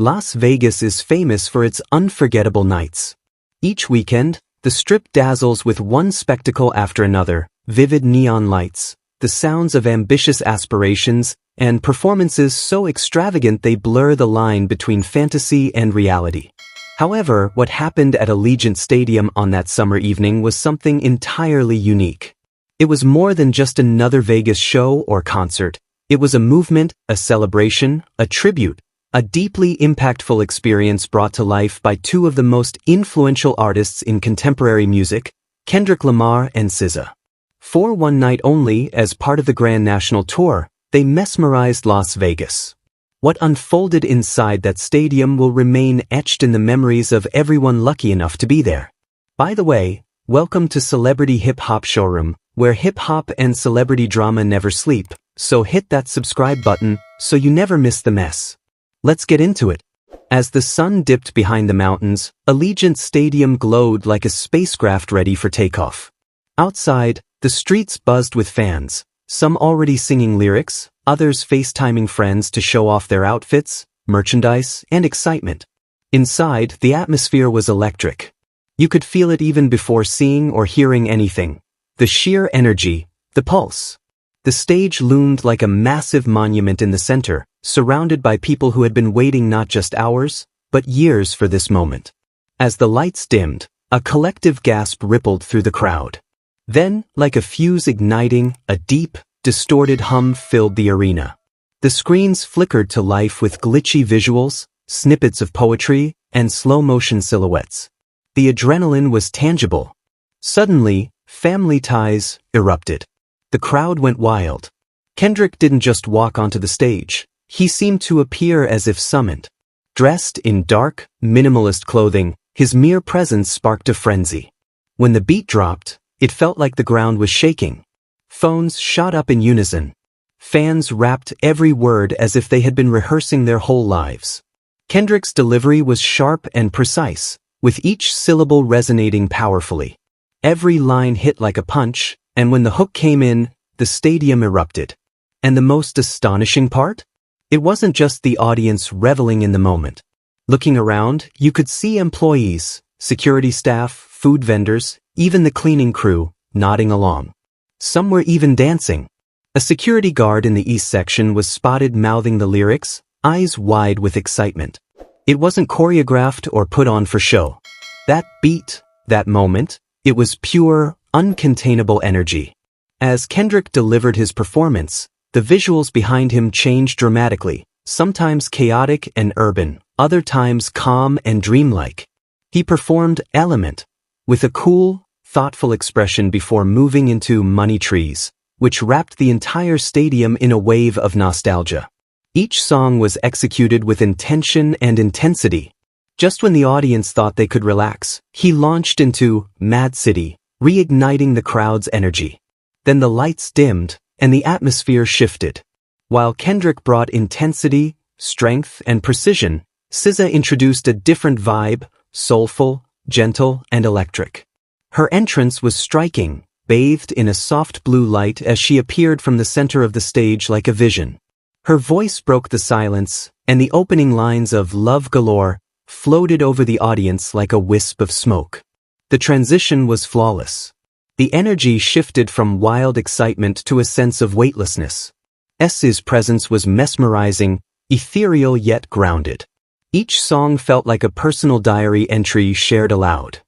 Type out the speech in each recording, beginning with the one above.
Las Vegas is famous for its unforgettable nights. Each weekend, the Strip dazzles with one spectacle after another: vivid neon lights, the sounds of ambitious aspirations, and performances so extravagant they blur the line between fantasy and reality. However, what happened at Allegiant Stadium on that summer evening was something entirely unique. It was more than just another Vegas show or concert. It was a movement, a celebration, a tribute, a deeply impactful experience brought to life by two of the most influential artists in contemporary music, Kendrick Lamar and SZA. For one night only, as part of the Grand National Tour, they mesmerized Las Vegas. What unfolded inside that stadium will remain etched in the memories of everyone lucky enough to be there. By the way, welcome to Celebrity Hip Hop Showroom, where hip hop and celebrity drama never sleep, so hit that subscribe button so you never miss the mess. Let's get into it. As the sun dipped behind the mountains, Allegiant Stadium glowed like a spacecraft ready for takeoff. Outside, the streets buzzed with fans, some already singing lyrics, others FaceTiming friends to show off their outfits, merchandise, and excitement. Inside, the atmosphere was electric. You could feel it even before seeing or hearing anything. The sheer energy, the pulse. The stage loomed like a massive monument in the center, surrounded by people who had been waiting not just hours, but years for this moment. As the lights dimmed, a collective gasp rippled through the crowd. Then, like a fuse igniting, a deep, distorted hum filled the arena. The screens flickered to life with glitchy visuals, snippets of poetry, and slow-motion silhouettes. The adrenaline was tangible. Suddenly, family ties erupted. The crowd went wild. Kendrick didn't just walk onto the stage. He seemed to appear as if summoned. Dressed in dark, minimalist clothing, his mere presence sparked a frenzy. When the beat dropped, it felt like the ground was shaking. Phones shot up in unison. Fans rapped every word as if they had been rehearsing their whole lives. Kendrick's delivery was sharp and precise, with each syllable resonating powerfully. Every line hit like a punch, and when the hook came in, the stadium erupted. And the most astonishing part? It wasn't just the audience reveling in the moment. Looking around, you could see employees, security staff, food vendors, even the cleaning crew, nodding along. Some were even dancing. A security guard in the east section was spotted mouthing the lyrics, eyes wide with excitement. It wasn't choreographed or put on for show. That beat, that moment, it was pure, uncontainable energy. As Kendrick delivered his performance, the visuals behind him changed dramatically, sometimes chaotic and urban, other times calm and dreamlike. He performed Element, with a cool, thoughtful expression before moving into Money Trees, which wrapped the entire stadium in a wave of nostalgia. Each song was executed with intention and intensity. Just when the audience thought they could relax, he launched into Mad City, reigniting the crowd's energy. Then the lights dimmed, and the atmosphere shifted. While Kendrick brought intensity, strength, and precision, SZA introduced a different vibe, soulful, gentle, and electric. Her entrance was striking, bathed in a soft blue light as she appeared from the center of the stage like a vision. Her voice broke the silence, and the opening lines of Love Galore floated over the audience like a wisp of smoke. The transition was flawless. The energy shifted from wild excitement to a sense of weightlessness. SZA's presence was mesmerizing, ethereal yet grounded. Each song felt like a personal diary entry shared aloud.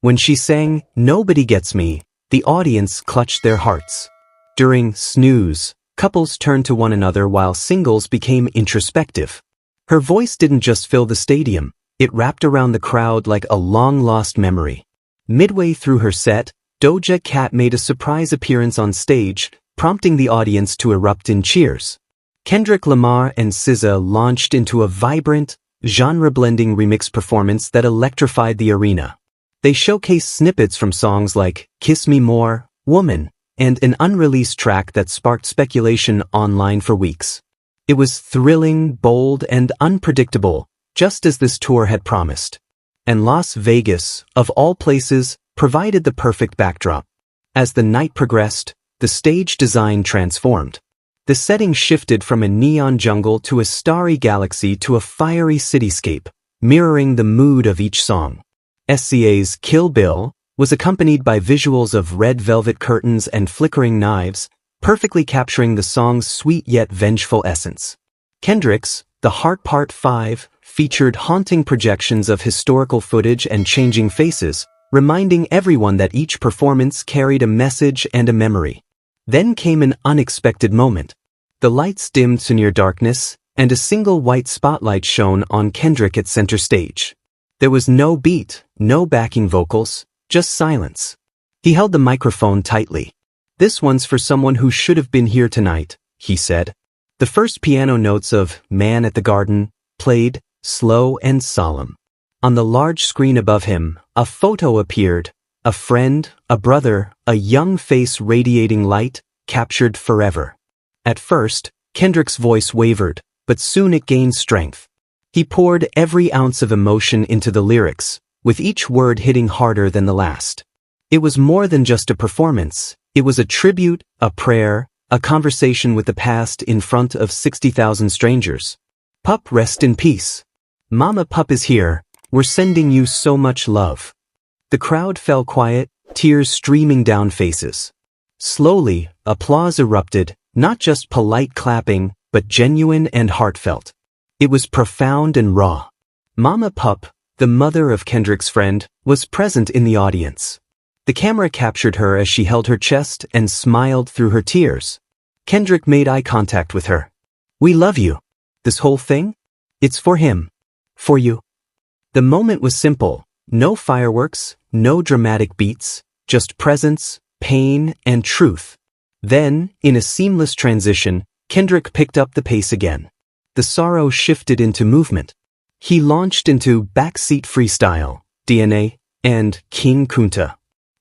When she sang Nobody Gets Me, the audience clutched their hearts. During Snooze, couples turned to one another while singles became introspective. Her voice didn't just fill the stadium, it wrapped around the crowd like a long-lost memory. Midway through her set, Doja Cat made a surprise appearance on stage, prompting the audience to erupt in cheers. Kendrick Lamar and SZA launched into a vibrant, genre-blending remix performance that electrified the arena. They showcased snippets from songs like Kiss Me More, Woman, and an unreleased track that sparked speculation online for weeks. It was thrilling, bold, and unpredictable, just as this tour had promised. And Las Vegas, of all places, provided the perfect backdrop. As the night progressed, the stage design transformed. The setting shifted from a neon jungle to a starry galaxy to a fiery cityscape, mirroring the mood of each song. SZA's Kill Bill was accompanied by visuals of red velvet curtains and flickering knives, perfectly capturing the song's sweet yet vengeful essence. Kendrick's The Heart Part 5 featured haunting projections of historical footage and changing faces, reminding everyone that each performance carried a message and a memory. Then came an unexpected moment. The lights dimmed to near darkness, and a single white spotlight shone on Kendrick at center stage. There was no beat, no backing vocals, just silence. He held the microphone tightly. "This one's for someone who should have been here tonight," he said. The first piano notes of Man at the Garden played, slow and solemn. On the large screen above him, a photo appeared, a friend, a brother, a young face radiating light, captured forever. At first, Kendrick's voice wavered, but soon it gained strength. He poured every ounce of emotion into the lyrics, with each word hitting harder than the last. It was more than just a performance. It was a tribute, a prayer, a conversation with the past in front of 60,000 strangers. "Pup, rest in peace. Mama Pup is here. We're sending you so much love." The crowd fell quiet, tears streaming down faces. Slowly, applause erupted, not just polite clapping, but genuine and heartfelt. It was profound and raw. Mama Pup, the mother of Kendrick's friend, was present in the audience. The camera captured her as she held her chest and smiled through her tears. Kendrick made eye contact with her. "We love you. This whole thing? It's for him. For you." The moment was simple. No fireworks, no dramatic beats, just presence, pain, and truth. Then, in a seamless transition, Kendrick picked up the pace again. The sorrow shifted into movement. He launched into Backseat Freestyle, DNA, and King Kunta.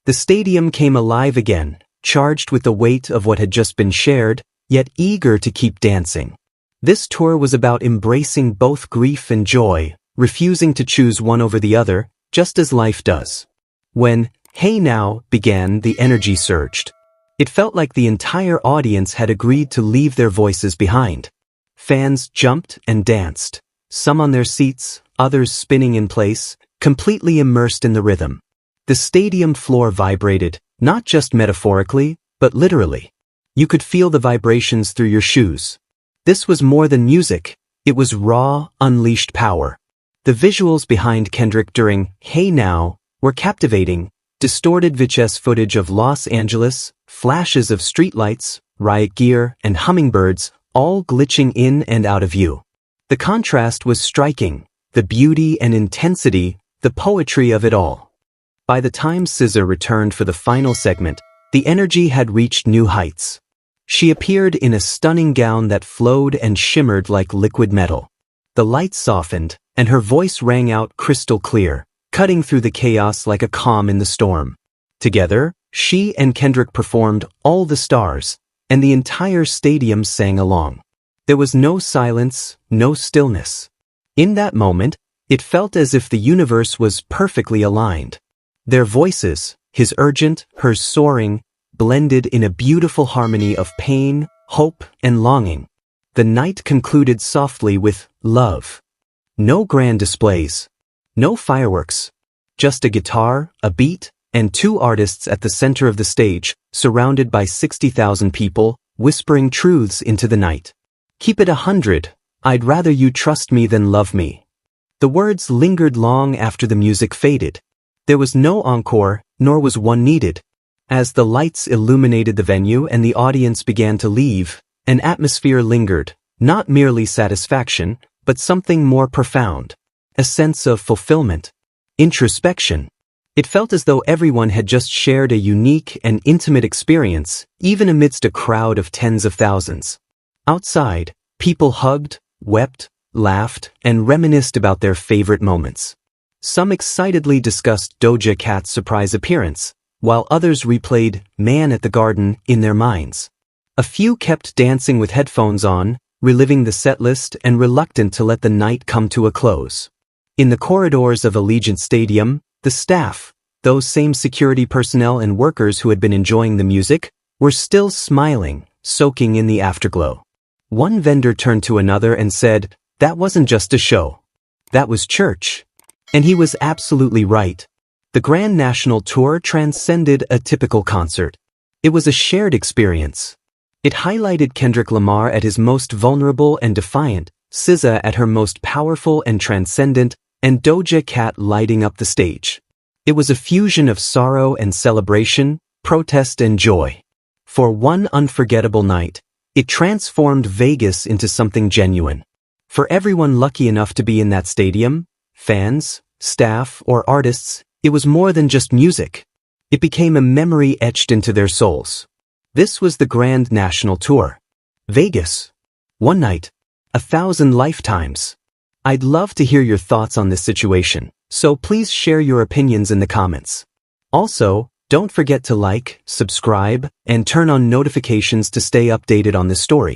The stadium came alive again, charged with the weight of what had just been shared, yet eager to keep dancing. This tour was about embracing both grief and joy, refusing to choose one over the other, just as life does. When "Hey Now" began, the energy surged. It felt like the entire audience had agreed to leave their voices behind. Fans jumped and danced, some on their seats, others spinning in place, completely immersed in the rhythm. The stadium floor vibrated, not just metaphorically, but literally. You could feel the vibrations through your shoes. This was more than music. It was raw, unleashed power. The visuals behind Kendrick during "Hey Now" were captivating. Distorted VHS footage of Los Angeles, flashes of streetlights, riot gear, and hummingbirds, all glitching in and out of view. The contrast was striking, the beauty and intensity, the poetry of it all. By the time SZA returned for the final segment, the energy had reached new heights. She appeared in a stunning gown that flowed and shimmered like liquid metal. The lights softened, and her voice rang out crystal clear, cutting through the chaos like a calm in the storm. Together, she and Kendrick performed All the Stars, and the entire stadium sang along. There was no silence, no stillness. In that moment, it felt as if the universe was perfectly aligned. Their voices, his urgent, hers soaring, blended in a beautiful harmony of pain, hope, and longing. The night concluded softly with love. No grand displays. No fireworks. Just a guitar, a beat, and two artists at the center of the stage, surrounded by 60,000 people, whispering truths into the night. "Keep it 100, I'd rather you trust me than love me." The words lingered long after the music faded. There was no encore, nor was one needed. As the lights illuminated the venue and the audience began to leave, an atmosphere lingered, not merely satisfaction, but something more profound. A sense of fulfillment. Introspection. It felt as though everyone had just shared a unique and intimate experience, even amidst a crowd of tens of thousands. Outside, people hugged, wept, laughed, and reminisced about their favorite moments. Some excitedly discussed Doja Cat's surprise appearance, while others replayed Man at the Garden in their minds. A few kept dancing with headphones on, reliving the setlist and reluctant to let the night come to a close. In the corridors of Allegiant Stadium, the staff, those same security personnel and workers who had been enjoying the music, were still smiling, soaking in the afterglow. One vendor turned to another and said, "That wasn't just a show. That was church." And he was absolutely right. The Grand National Tour transcended a typical concert. It was a shared experience. It highlighted Kendrick Lamar at his most vulnerable and defiant, SZA at her most powerful and transcendent, and Doja Cat lighting up the stage. It was a fusion of sorrow and celebration, protest and joy. For one unforgettable night, it transformed Vegas into something genuine. For everyone lucky enough to be in that stadium, fans, staff, or artists, it was more than just music. It became a memory etched into their souls. This was the Grand National Tour. Vegas. One night. 1,000 lifetimes. I'd love to hear your thoughts on this situation, so please share your opinions in the comments. Also, don't forget to like, subscribe, and turn on notifications to stay updated on this story.